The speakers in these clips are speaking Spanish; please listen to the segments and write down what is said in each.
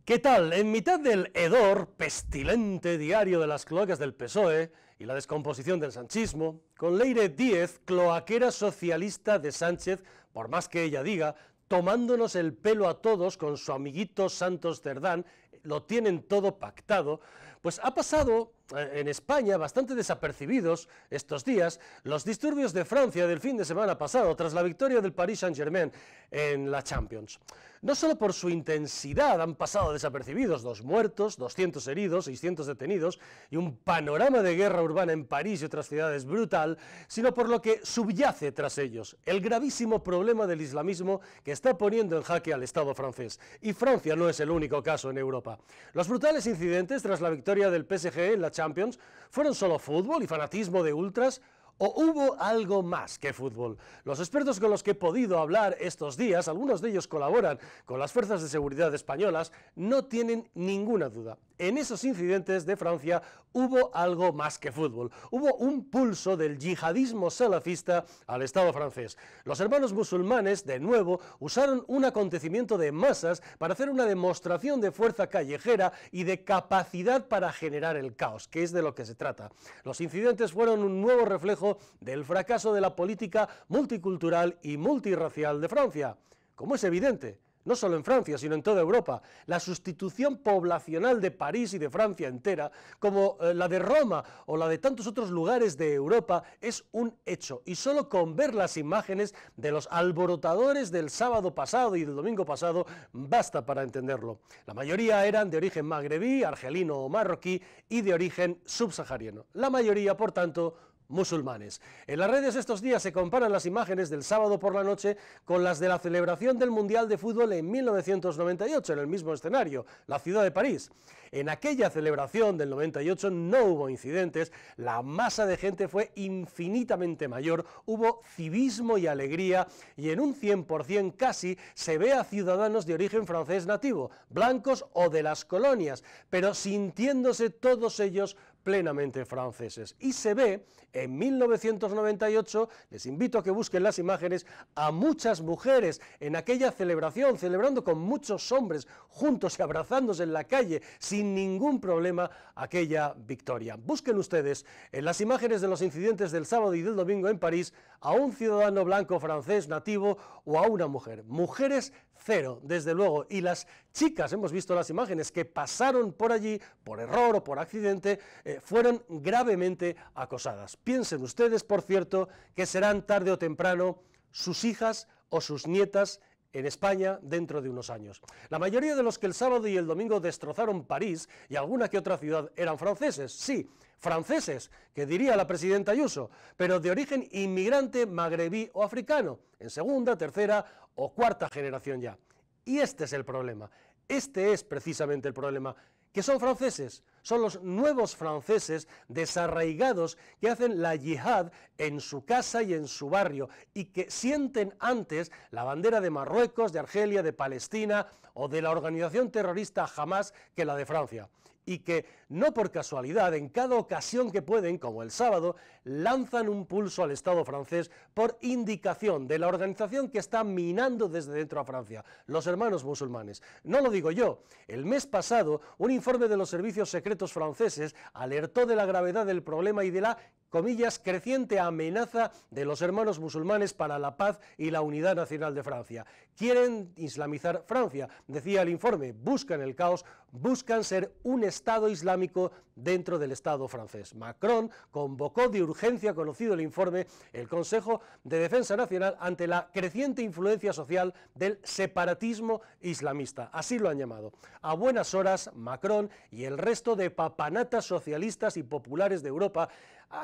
¿Qué tal? En mitad del hedor, pestilente diario de las cloacas del PSOE y la descomposición del sanchismo, con Leire Díez, cloaquera socialista de Sánchez, por más que ella diga, tomándonos el pelo a todos con su amiguito Santos Cerdán, lo tienen todo pactado, pues ha pasado en España bastante desapercibidos estos días los disturbios de Francia del fin de semana pasado tras la victoria del Paris Saint-Germain en la Champions. No solo por su intensidad han pasado desapercibidos 2 muertos, 200 heridos, 600 detenidos y un panorama de guerra urbana en París y otras ciudades brutal, sino por lo que subyace tras ellos, el gravísimo problema del islamismo que está poniendo en jaque al Estado francés. Y Francia no es el único caso en Europa. Los brutales incidentes tras la victoria del PSG en la Champions fueron solo fútbol y fanatismo de ultras, ¿o hubo algo más que fútbol? Los expertos con los que he podido hablar estos días, algunos de ellos colaboran con las fuerzas de seguridad españolas, no tienen ninguna duda. En esos incidentes de Francia hubo algo más que fútbol. Hubo un pulso del yihadismo salafista al Estado francés. Los hermanos musulmanes, de nuevo, usaron un acontecimiento de masas para hacer una demostración de fuerza callejera y de capacidad para generar el caos, que es de lo que se trata. Los incidentes fueron un nuevo reflejo del fracaso de la política multicultural y multirracial de Francia. Como es evidente, no solo en Francia, sino en toda Europa, la sustitución poblacional de París y de Francia entera, como la de Roma o la de tantos otros lugares de Europa, es un hecho. Y solo con ver las imágenes de los alborotadores del sábado pasado y del domingo pasado, basta para entenderlo. La mayoría eran de origen magrebí, argelino o marroquí y de origen subsahariano. La mayoría, por tanto, musulmanes. En las redes estos días se comparan las imágenes del sábado por la noche con las de la celebración del Mundial de Fútbol en 1998, en el mismo escenario, la ciudad de París. En aquella celebración del 98 no hubo incidentes, la masa de gente fue infinitamente mayor, hubo civismo y alegría, y en un 100% casi se ve a ciudadanos de origen francés nativo, blancos o de las colonias, pero sintiéndose todos ellos plenamente franceses. Y se ve en 1998, les invito a que busquen las imágenes, a muchas mujeres en aquella celebración, celebrando con muchos hombres juntos y abrazándose en la calle sin ningún problema aquella victoria. Busquen ustedes en las imágenes de los incidentes del sábado y del domingo en París a un ciudadano blanco francés nativo o a una mujer. Mujeres cero, desde luego, y las chicas, hemos visto las imágenes, que pasaron por allí, por error o por accidente, fueron gravemente acosadas. Piensen ustedes, por cierto, que serán tarde o temprano sus hijas o sus nietas en España dentro de unos años. La mayoría de los que el sábado y el domingo destrozaron París y alguna que otra ciudad eran franceses, sí, franceses, que diría la presidenta Ayuso, pero de origen inmigrante magrebí o africano, en segunda, tercera o cuarta generación ya. Y este es el problema, este es precisamente el problema, que son franceses, son los nuevos franceses desarraigados que hacen la yihad en su casa y en su barrio y que sienten antes la bandera de Marruecos, de Argelia, de Palestina o de la organización terrorista Hamas que la de Francia. Y que, no por casualidad, en cada ocasión que pueden, como el sábado, lanzan un pulso al Estado francés por indicación de la organización que está minando desde dentro a Francia, los hermanos musulmanes. No lo digo yo. El mes pasado, un informe de los servicios secretos franceses alertó de la gravedad del problema y de la, comillas, creciente amenaza de los hermanos musulmanes para la paz y la unidad nacional de Francia. Quieren islamizar Francia, decía el informe, buscan el caos, buscan ser un Estado islámico dentro del Estado francés. Macron convocó de urgencia, conocido el informe, el Consejo de Defensa Nacional ante la creciente influencia social del separatismo islamista, así lo han llamado. A buenas horas, Macron y el resto de papanatas socialistas y populares de Europa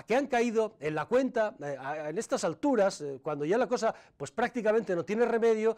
que han caído en la cuenta en estas alturas, cuando ya la cosa pues prácticamente no tiene remedio,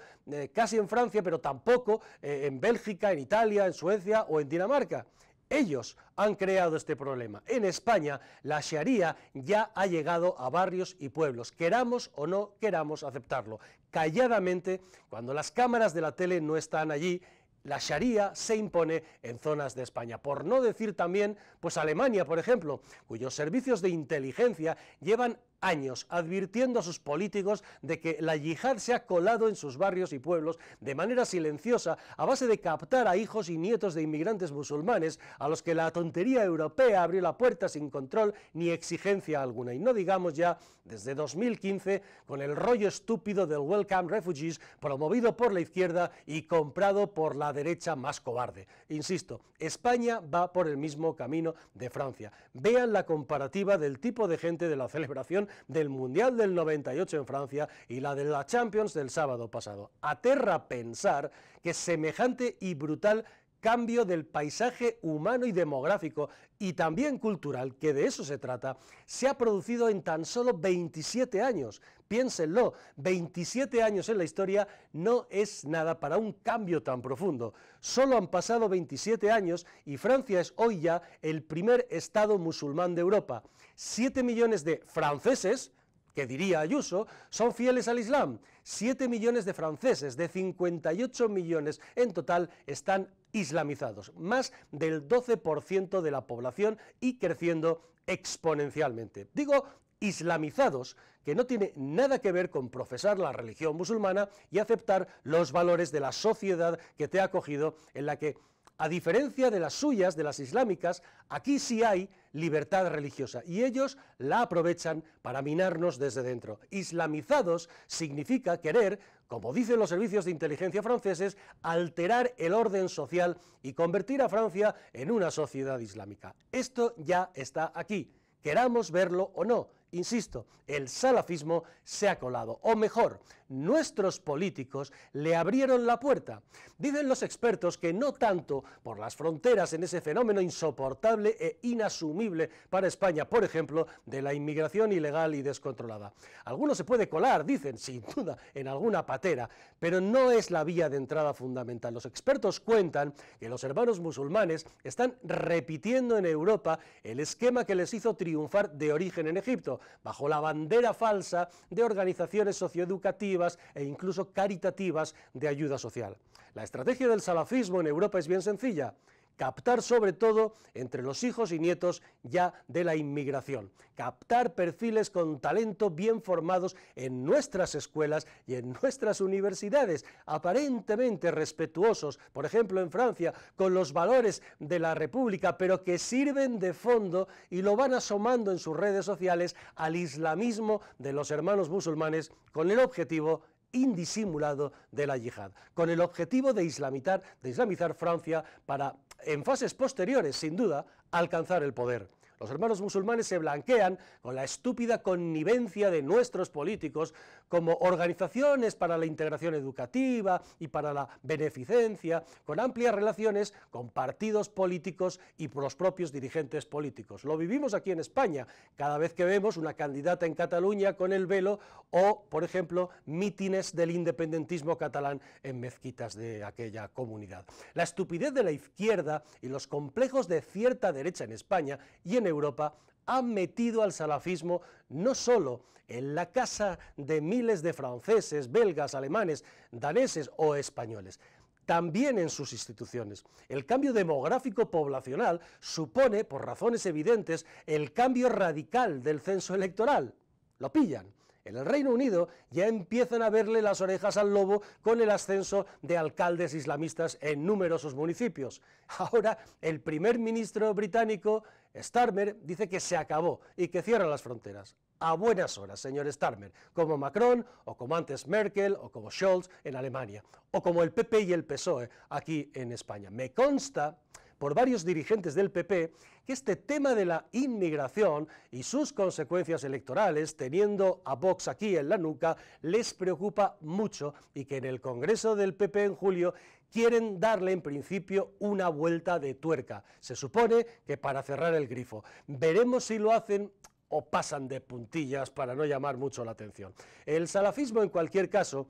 casi en Francia, pero tampoco en Bélgica, en Italia, en Suecia o en Dinamarca. Ellos han creado este problema. En España, la Sharia ya ha llegado a barrios y pueblos, queramos o no queramos aceptarlo. Calladamente, cuando las cámaras de la tele no están allí, la Sharia se impone en zonas de España. Por no decir también, pues Alemania, por ejemplo, cuyos servicios de inteligencia llevan años advirtiendo a sus políticos de que la yihad se ha colado en sus barrios y pueblos de manera silenciosa a base de captar a hijos y nietos de inmigrantes musulmanes a los que la tontería europea abrió la puerta sin control ni exigencia alguna. Y no digamos ya desde 2015 con el rollo estúpido del Welcome Refugees promovido por la izquierda y comprado por la derecha más cobarde. Insisto, España va por el mismo camino de Francia. Vean la comparativa del tipo de gente de la celebración del Mundial del 98 en Francia y la de la Champions del sábado pasado. Aterra pensar que semejante y brutal cambio del paisaje humano y demográfico y también cultural, que de eso se trata, se ha producido en tan solo 27 años. Piénsenlo, 27 años en la historia no es nada para un cambio tan profundo. Solo han pasado 27 años y Francia es hoy ya el primer Estado musulmán de Europa. 7 millones de franceses, que diría Ayuso, son fieles al Islam. 7 millones de franceses, de 58 millones en total, están islamizados, más del 12% de la población y creciendo exponencialmente. Digo islamizados, que no tiene nada que ver con profesar la religión musulmana y aceptar los valores de la sociedad que te ha acogido, en la que, a diferencia de las suyas, de las islámicas, aquí sí hay libertad religiosa y ellos la aprovechan para minarnos desde dentro. Islamizados significa querer, como dicen los servicios de inteligencia franceses, alterar el orden social y convertir a Francia en una sociedad islámica. Esto ya está aquí, queramos verlo o no. Insisto, el salafismo se ha colado, o mejor, nuestros políticos le abrieron la puerta. Dicen los expertos que no tanto por las fronteras en ese fenómeno insoportable e inasumible para España, por ejemplo, de la inmigración ilegal y descontrolada. Alguno se puede colar, dicen, sin duda, en alguna patera, pero no es la vía de entrada fundamental. Los expertos cuentan que los hermanos musulmanes están repitiendo en Europa el esquema que les hizo triunfar de origen en Egipto, bajo la bandera falsa de organizaciones socioeducativas e incluso caritativas de ayuda social. La estrategia del salafismo en Europa es bien sencilla: captar sobre todo entre los hijos y nietos ya de la inmigración, captar perfiles con talento bien formados en nuestras escuelas y en nuestras universidades, aparentemente respetuosos, por ejemplo en Francia, con los valores de la República, pero que sirven de fondo y lo van asomando en sus redes sociales al islamismo de los hermanos musulmanes con el objetivo indisimulado de la yihad, con el objetivo de islamizar Francia para, en fases posteriores, sin duda, alcanzar el poder. Los hermanos musulmanes se blanquean con la estúpida connivencia de nuestros políticos como organizaciones para la integración educativa y para la beneficencia, con amplias relaciones con partidos políticos y los propios dirigentes políticos. Lo vivimos aquí en España, cada vez que vemos una candidata en Cataluña con el velo o, por ejemplo, mítines del independentismo catalán en mezquitas de aquella comunidad. La estupidez de la izquierda y los complejos de cierta derecha en España y en Europa han metido al salafismo no solo en la casa de miles de franceses, belgas, alemanes, daneses o españoles, también en sus instituciones. El cambio demográfico poblacional supone, por razones evidentes, el cambio radical del censo electoral. ¿Lo pillan? En el Reino Unido ya empiezan a verle las orejas al lobo con el ascenso de alcaldes islamistas en numerosos municipios. Ahora el primer ministro británico, Starmer, dice que se acabó y que cierra las fronteras. A buenas horas, señor Starmer, como Macron, o como antes Merkel, o como Scholz en Alemania, o como el PP y el PSOE aquí en España. Me consta, por varios dirigentes del PP, que este tema de la inmigración y sus consecuencias electorales, teniendo a Vox aquí en la nuca, les preocupa mucho y que en el Congreso del PP en julio quieren darle en principio una vuelta de tuerca. Se supone que para cerrar el grifo. Veremos si lo hacen o pasan de puntillas para no llamar mucho la atención. El salafismo, en cualquier caso,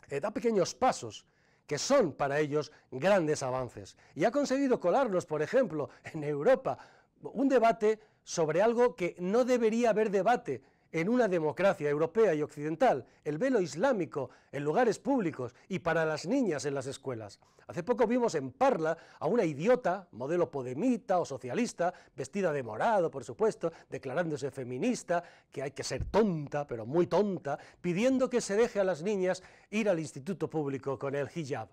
da pequeños pasos que son para ellos grandes avances. Y ha conseguido colarnos, por ejemplo, en Europa, un debate sobre algo que no debería haber debate en una democracia europea y occidental, el velo islámico en lugares públicos y para las niñas en las escuelas. Hace poco vimos en Parla a una idiota, modelo podemita o socialista, vestida de morado, por supuesto, declarándose feminista, que hay que ser tonta, pero muy tonta, pidiendo que se deje a las niñas ir al instituto público con el hijab.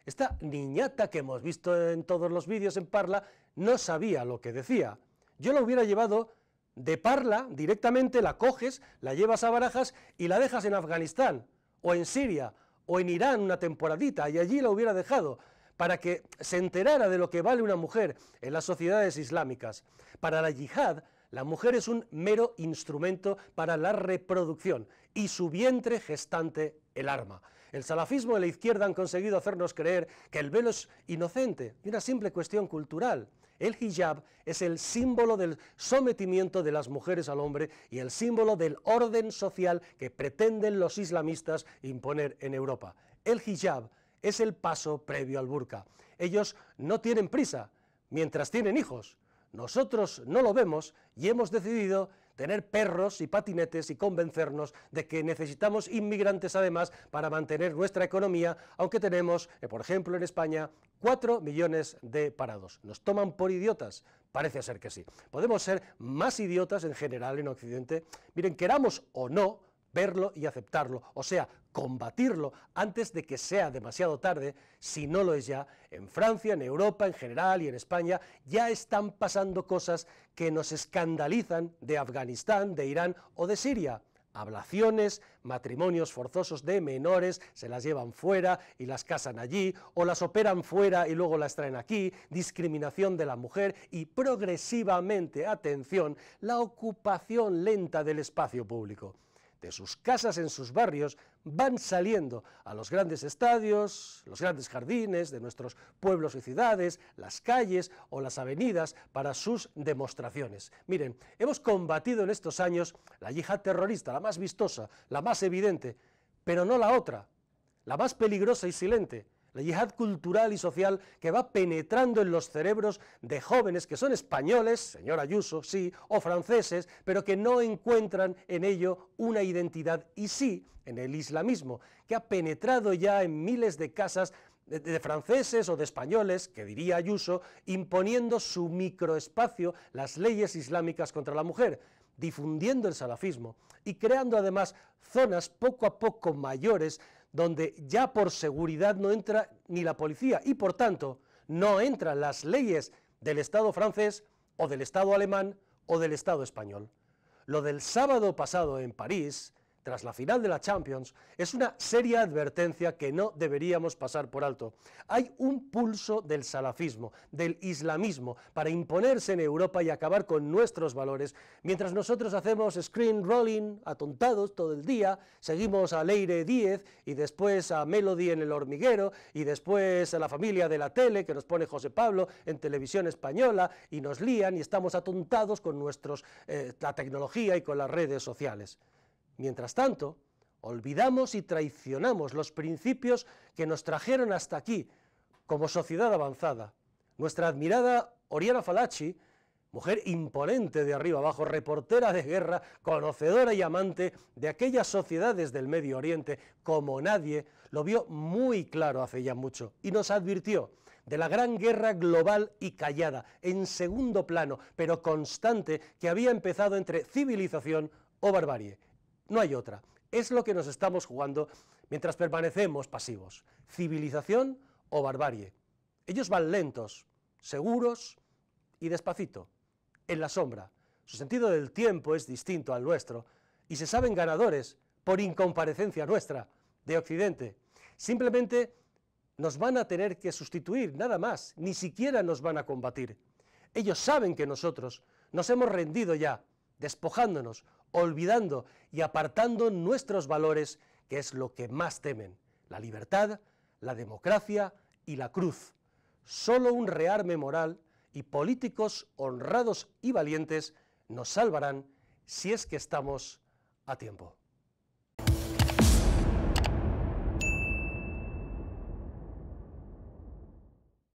Esta niñata que hemos visto en todos los vídeos en Parla no sabía lo que decía. Yo la hubiera llevado de Parla, directamente la coges, la llevas a Barajas y la dejas en Afganistán, o en Siria, o en Irán una temporadita, y allí la hubiera dejado, para que se enterara de lo que vale una mujer en las sociedades islámicas. Para la yihad, la mujer es un mero instrumento para la reproducción, y su vientre gestante el arma. El salafismo y la izquierda han conseguido hacernos creer que el velo es inocente, y una simple cuestión cultural. El hijab es el símbolo del sometimiento de las mujeres al hombre y el símbolo del orden social que pretenden los islamistas imponer en Europa. El hijab es el paso previo al burka. Ellos no tienen prisa, mientras tienen hijos. Nosotros no lo vemos y hemos decidido tener perros y patinetes y convencernos de que necesitamos inmigrantes además para mantener nuestra economía, aunque tenemos, por ejemplo en España, 4 millones de parados. ¿Nos toman por idiotas? Parece ser que sí. Podemos ser más idiotas en general en Occidente. Miren, queramos o no verlo y aceptarlo, o sea, combatirlo antes de que sea demasiado tarde, si no lo es ya. En Francia, en Europa en general y en España ya están pasando cosas que nos escandalizan de Afganistán, de Irán o de Siria. Ablaciones, matrimonios forzosos de menores, se las llevan fuera y las casan allí, o las operan fuera y luego las traen aquí, discriminación de la mujer y progresivamente, atención, la ocupación lenta del espacio público. De sus casas en sus barrios van saliendo a los grandes estadios, los grandes jardines de nuestros pueblos y ciudades, las calles o las avenidas para sus demostraciones. Miren, hemos combatido en estos años la yihad terrorista, la más vistosa, la más evidente, pero no la otra, la más peligrosa y silente, la yihad cultural y social que va penetrando en los cerebros de jóvenes que son españoles, señor Ayuso, sí, o franceses, pero que no encuentran en ello una identidad, y sí en el islamismo, que ha penetrado ya en miles de casas de franceses o de españoles, que diría Ayuso, imponiendo su microespacio, las leyes islámicas contra la mujer, difundiendo el salafismo y creando además zonas poco a poco mayores donde ya por seguridad no entra ni la policía y por tanto no entran las leyes del Estado francés o del Estado alemán o del Estado español. Lo del sábado pasado en París, tras la final de la Champions, es una seria advertencia que no deberíamos pasar por alto. Hay un pulso del salafismo, del islamismo, para imponerse en Europa y acabar con nuestros valores, mientras nosotros hacemos screen rolling, atontados todo el día, seguimos a Leire Díez y después a Melody en El Hormiguero y después a La Familia de la Tele, que nos pone José Pablo en Televisión Española, y nos lían y estamos atontados con la tecnología y con las redes sociales. Mientras tanto, olvidamos y traicionamos los principios que nos trajeron hasta aquí como sociedad avanzada. Nuestra admirada Oriana Fallaci, mujer imponente de arriba abajo, reportera de guerra, conocedora y amante de aquellas sociedades del Medio Oriente como nadie, lo vio muy claro hace ya mucho y nos advirtió de la gran guerra global y callada, en segundo plano, pero constante, que había empezado entre civilización o barbarie. No hay otra. Es lo que nos estamos jugando mientras permanecemos pasivos. Civilización o barbarie. Ellos van lentos, seguros y despacito, en la sombra. Su sentido del tiempo es distinto al nuestro y se saben ganadores por incomparecencia nuestra, de Occidente. Simplemente nos van a tener que sustituir, nada más, ni siquiera nos van a combatir. Ellos saben que nosotros nos hemos rendido ya, despojándonos, olvidando y apartando nuestros valores, que es lo que más temen: la libertad, la democracia y la cruz. Solo un rearme moral y políticos honrados y valientes nos salvarán si es que estamos a tiempo.